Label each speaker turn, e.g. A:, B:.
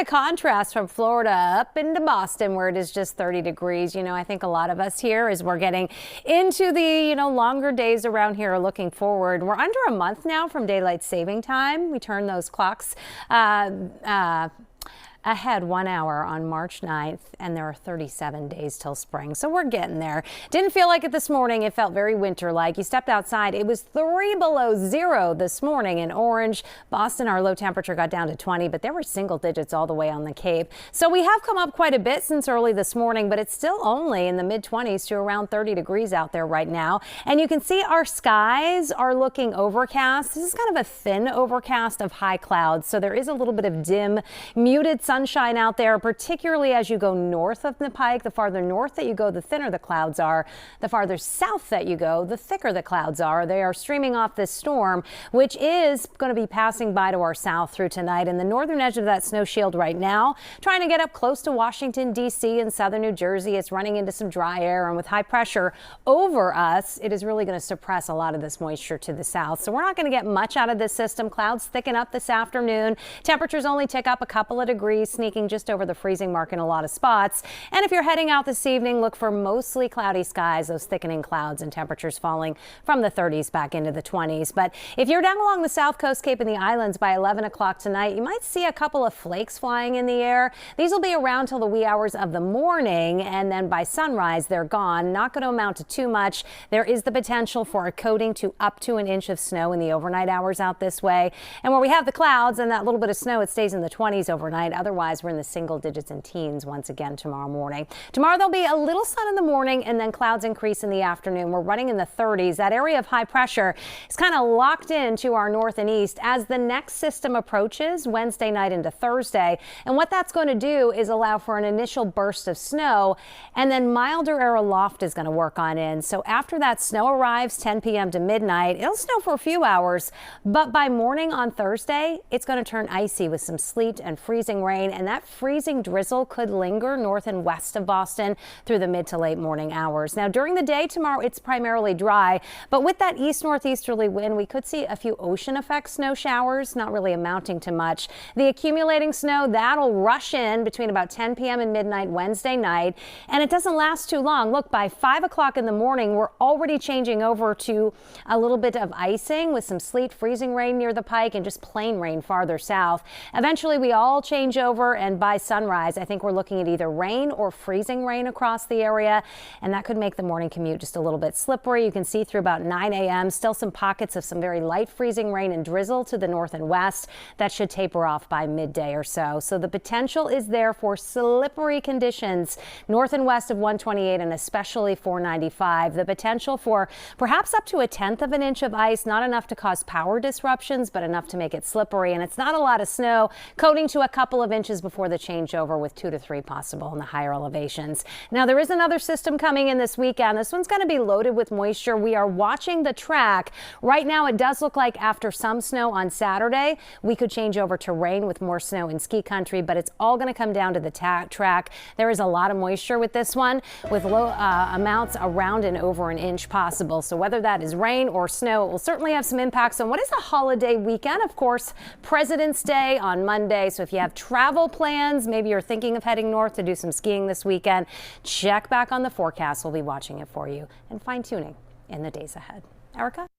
A: a contrast from Florida up into Boston, where it is just 30 degrees. You know, I think a lot of us here, as we're getting into the, longer days around here, are looking forward. We're under a month now from daylight saving time. We turn those clocks ahead 1 hour on March 9th, and there are 37 days till spring. So we're getting there. Didn't feel like it this morning. It felt very winter-like. You stepped outside. It was 3 below zero this morning in Orange. Boston, our low temperature got down to 20, but there were single digits all the way on the Cape. So we have come up quite a bit since early this morning, but it's still only in the mid-20s to around 30 degrees out there right now. And you can see our skies are looking overcast. This is kind of a thin overcast of high clouds. So there is a little bit of dim, muted sunshine out there, particularly as you go north of the Pike. The farther north that you go, the thinner the clouds are. The farther south that you go, the thicker the clouds are. They are streaming off this storm, which is going to be passing by to our south through tonight. And the northern edge of that snow shield right now, trying to get up close to Washington, D.C. and southern New Jersey. It's running into some dry air, and with high pressure over us, it is really going to suppress a lot of this moisture to the south. So we're not going to get much out of this system. Clouds thicken up this afternoon. Temperatures only tick up a couple of degrees, sneaking just over the freezing mark in a lot of spots. And if you're heading out this evening, look for mostly cloudy skies, those thickening clouds, and temperatures falling from the 30s back into the 20s. But if you're down along the South Coast, Cape, and the islands by 11 o'clock tonight, you might see a couple of flakes flying in the air. These will be around till the wee hours of the morning, and then by sunrise, they're gone. Not going to amount to too much. There is the potential for a coating to up to an inch of snow in the overnight hours out this way. And where we have the clouds and that little bit of snow, it stays in the 20s overnight. Otherwise, we're in the single digits and teens once again tomorrow morning. Tomorrow there'll be a little sun in the morning, and then clouds increase in the afternoon. We're running in the 30s. That area of high pressure is kind of locked into our north and east as the next system approaches Wednesday night into Thursday. And what that's going to do is allow for an initial burst of snow, and then milder air aloft is going to work on in. So after that snow arrives 10 p.m. to midnight, it'll snow for a few hours, but by morning on Thursday, it's going to turn icy with some sleet and freezing rain, and that freezing drizzle could linger north and west of Boston through the mid to late morning hours. Now, during the day tomorrow, it's primarily dry, but with that east-northeasterly wind, we could see a few ocean effect snow showers, not really amounting to much. The accumulating snow, that'll rush in between about 10 p.m. and midnight Wednesday night, and it doesn't last too long. Look, by 5 o'clock in the morning, we're already changing over to a little bit of icing with some sleet, freezing rain near the Pike, and just plain rain farther south. Eventually, we all change over, and by sunrise, I think we're looking at either rain or freezing rain across the area, and that could make the morning commute just a little bit slippery. You can see through about 9 a.m. still some pockets of some very light freezing rain and drizzle to the north and west. That should taper off by midday or so. So the potential is there for slippery conditions north and west of 128 and especially 495. The potential for perhaps up to a tenth of an inch of ice, not enough to cause power disruptions, but enough to make it slippery. And it's not a lot of snow, coating to a couple of inches before the changeover, with 2 to 3 possible in the higher elevations. Now, there is another system coming in this weekend. This one's going to be loaded with moisture. We are watching the track. Right now, it does look like after some snow on Saturday, we could change over to rain with more snow in ski country, but it's all going to come down to the track. There is a lot of moisture with this one, with low amounts around and over an inch possible. So whether that is rain or snow, it will certainly have some impacts on what is a holiday weekend. Of course, President's Day on Monday. So if you have travel plans, maybe you're thinking of heading north to do some skiing this weekend, check back on the forecast. We'll be watching it for you and fine-tuning in the days ahead. Erica?